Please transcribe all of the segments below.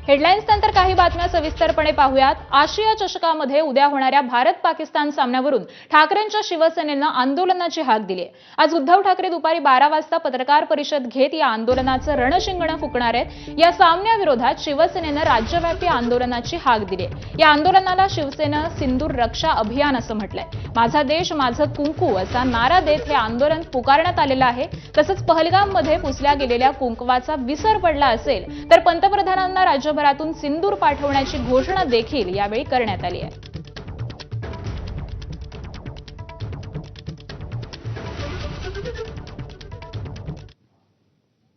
Headlines नंतर काही बातम्या सविस्तरपणे पाहूयात। आशिया चषकामध्ये उद्या होणाऱ्या भारत-पाकिस्तान सामन्यावरून ठाकरेंच्या शिवसेनेनं आंदोलनाची हाक दिली आहे। आज उद्धव ठाकरे दुपारी 12 वाजता पत्रकार परिषद घेत या आंदोलनाचं रणशिंगणं फुंकणार आहेत। या सामन्याविरोधात शिवसेनेनं राज्यव्यापी आंदोलनाची हाक दिली आहे। या आंदोलनाला शिवसेना सिंदूर रक्षा अभियान असं म्हटलंय। माझा देश माझं कुंकू असा नारा देत हे आंदोलन पुकारण्यात आलेलं आहे। तसंच पहलगाममध्ये पुसल्या गेलेल्या कुंकवाचा विसर पडला असेल तर पंतप्रधानांना राज्यभरातून सिंदूर पाठवण्याची घोषणा देखील यावेळी करण्यात आली आहे।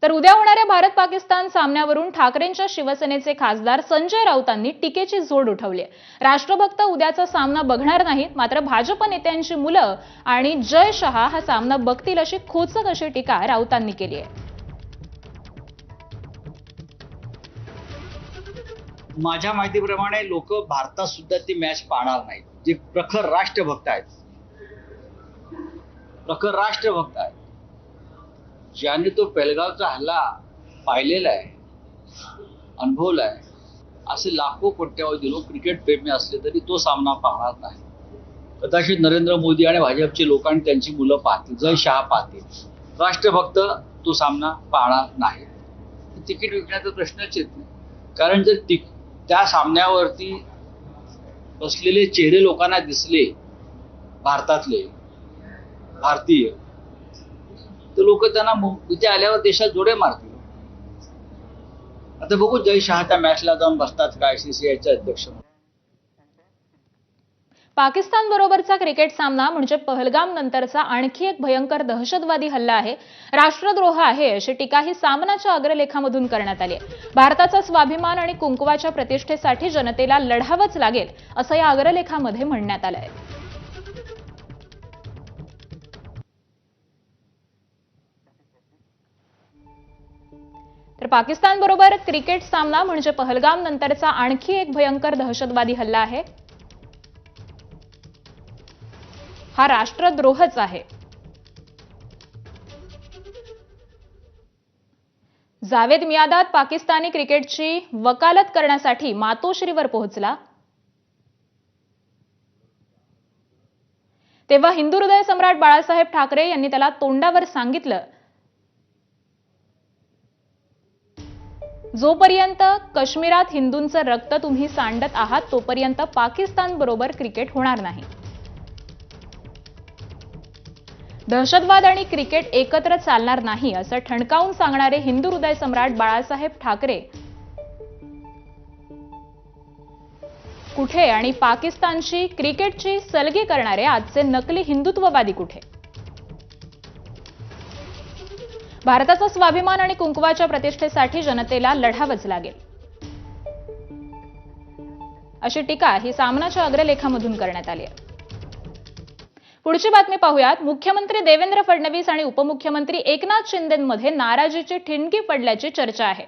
तर उद्या होणाऱ्या भारत-पाकिस्तान सामन्यावरून ठाकरेंच्या शिवसेनेचे खासदार संजय राऊतांनी टीकेची झोड उठवली आहे। राष्ट्रभक्त उद्याचा सामना बघणार नाहीत, मात्र भाजप नेत्यांची मुलं आणि जय शहा हा सामना बघतील अशी खोचक अशी टीका राऊतांनी केली आहे। माझ्या माहितीप्रमाणे लोक भारतात सुद्धा ती मॅच पाहणार नाहीत, जे प्रखर राष्ट्रभक्त आहेत। ज्याने तो पेहलगावचा हल्ला पाहिलेला आहे, अनुभवला आहे, असे लाखो कोट्यावधी लोक क्रिकेट प्रेमी असले तरी तो सामना पाहणार नाही। कदाचित नरेंद्र मोदी आणि भाजपचे लोक आणि त्यांची मुलं पाहतील, जय शहा पाहतील, राष्ट्रभक्त तो सामना पाहणार नाही। तिकीट विकण्याचा प्रश्नच येत नाही, कारण जर त्या सामन्यावरती बसलेले चेहरे लोकांना दिसले, भारतातले भारतीय, तर लोक त्यांना इथे आल्यावर देशात जोडे मारतील। आता बघू जय शहा त्या मॅचला जाऊन बसतात का ICCIचे अध्यक्ष। पाकिस्तान बरोबरचा क्रिकेट सामना म्हणजे पहलगाम नंतरचा आणखी एक भयंकर दहशतवादी हल्ला आहे, राष्ट्रद्रोह आहे अशी टीका ही सामनाच्या अग्रलेखामधून करण्यात आली आहे। भारताचा स्वाभिमान आणि कुंकवाच्या प्रतिष्ठेसाठी जनतेला लढावंच लागेल असं या अग्रलेखामध्ये म्हणण्यात आलं आहे। तर पाकिस्तान बरोबर क्रिकेट सामना म्हणजे पहलगाम नंतरचा आणखी एक भयंकर दहशतवादी हल्ला आहे, हा राष्ट्रद्रोहच आहे। जावेद मियादाद पाकिस्तानी क्रिकेटची वकालत करण्यासाठी मातोश्रीवर पोहोचला, तेव्हा हिंदू हृदय सम्राट बाळासाहेब ठाकरे यांनी त्याला तोंडावर सांगितलं, जोपर्यंत काश्मीरात हिंदूंचं रक्त तुम्ही सांडत आहात तोपर्यंत पाकिस्तान बरोबर क्रिकेट होणार नाही। दहशतवाद आणि क्रिकेट एकत्र चालणार नाही असं ठणकावून सांगणारे हिंदू हृदय सम्राट बाळासाहेब ठाकरे कुठे आणि पाकिस्तानची क्रिकेटची सलगी करणारे आजचे नकली हिंदुत्ववादी कुठे? भारताचा स्वाभिमान आणि कुंकवाच्या प्रतिष्ठेसाठी जनतेला लढावंच लागेल अशी टीका ही सामनाच्या अग्रलेखामधून करण्यात आली आहे। पुढची बातमी पाहूयात। मुख्यमंत्री देवेंद्र फडणवीस आणि उपमुख्यमंत्री एकनाथ शिंदेंमध्ये नाराजीची ठिणगी पडल्याची चर्चा आहे।